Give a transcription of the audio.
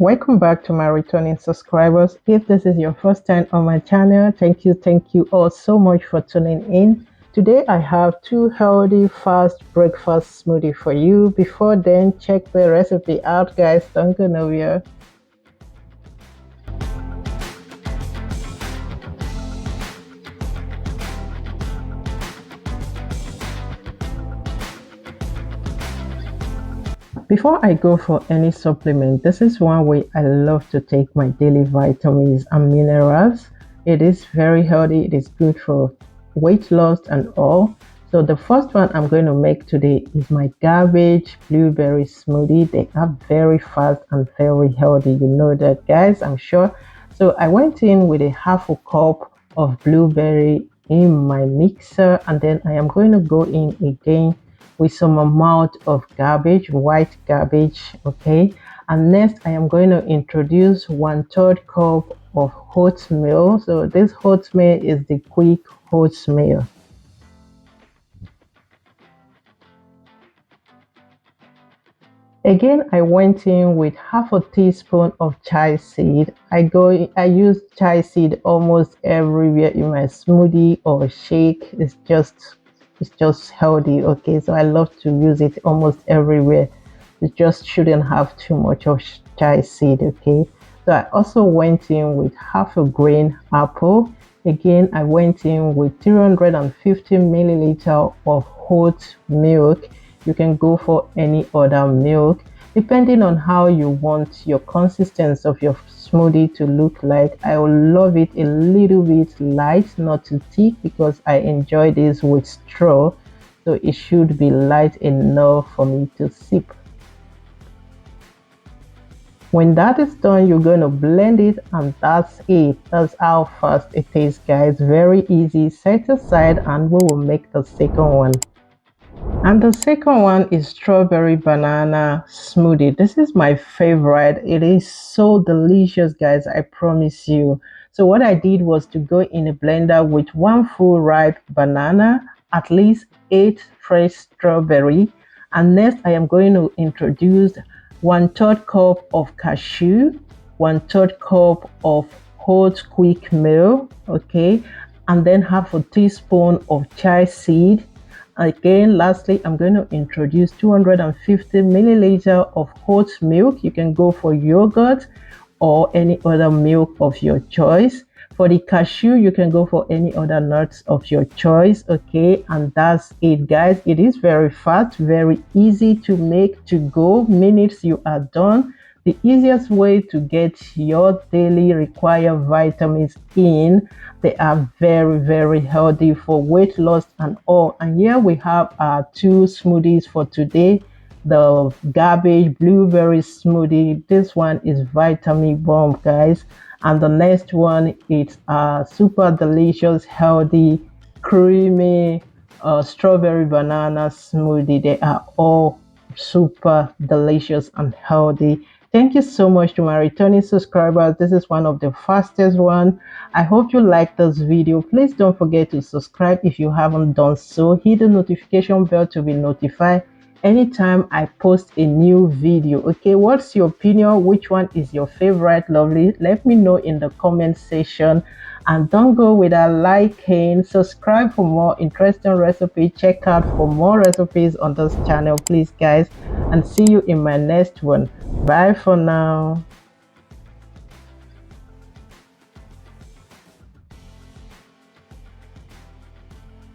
Welcome back to my returning subscribers. If this is your first time on my channel, thank you all so much for tuning in. Today I have two healthy fast breakfast smoothie for you. Before then, check the recipe out, guys. Don't go nowhere. Before I go for any supplement, this is one way I love to take my daily vitamins and minerals. It is very healthy, it is good for weight loss and all. So the first one I'm going to make today is my Cabbage blueberry smoothie. They are very fast and very healthy. You know that, guys, I'm sure. So I went in with a half a cup of blueberry in my mixer, and then I am going to go in again with some amount of cabbage, white cabbage. Okay, and next I am going to introduce 1/3 cup of oatmeal. So this oatmeal is the quick oatmeal. Again, I went in with half a teaspoon of chia seed. I use chia seed almost everywhere in my smoothie or shake. It's just healthy. Okay, so I love to use it almost everywhere. You just shouldn't have too much of chia seed. Okay, so I also went in with half a green apple. Again, I went in with 350 milliliter of oat milk. You can go for any other milk depending on how you want your consistency of your smoothie to look like. I will love it a little bit light, not too thick, because I enjoy this with straw, so it should be light enough for me to sip. When that is done, you're going to blend it, and that's it. That's how fast it is, guys. Very easy. Set aside and we will make the second one. And the second one is strawberry banana smoothie. This is my favorite. It is so delicious, guys, I promise you. So what I did was to go in a blender with one full ripe banana, at least 8 fresh strawberry, and next I am going to introduce 1/3 cup of cashew, 1/3 cup of whole quick meal, okay, and then half a teaspoon of chia seed. Again, lastly, I'm going to introduce 250 milliliter of oat milk. You can go for yogurt or any other milk of your choice. For the cashew, you can go for any other nuts of your choice. Okay, and that's it, guys. It is very fast, very easy to make, to go. Minutes you are done. The easiest way to get your daily required vitamins in. They are very healthy for weight loss and all. And here we have our two smoothies for today. The Cabbage blueberry smoothie. This one is vitamin bomb, guys. And the next one is a super delicious, healthy, creamy strawberry banana smoothie. They are all super delicious and healthy. Thank you so much to my returning subscribers. This is one of the fastest one. I hope you like this video. Please don't forget to subscribe if you haven't done so. Hit the notification bell to be notified anytime I post a new video. Okay, what's your opinion? Which one is your favorite? Lovely, let me know in the comment section. And don't go without liking. Subscribe for more interesting recipes. Check out for more recipes on this channel, please, guys, and see you in my next one. Bye for now.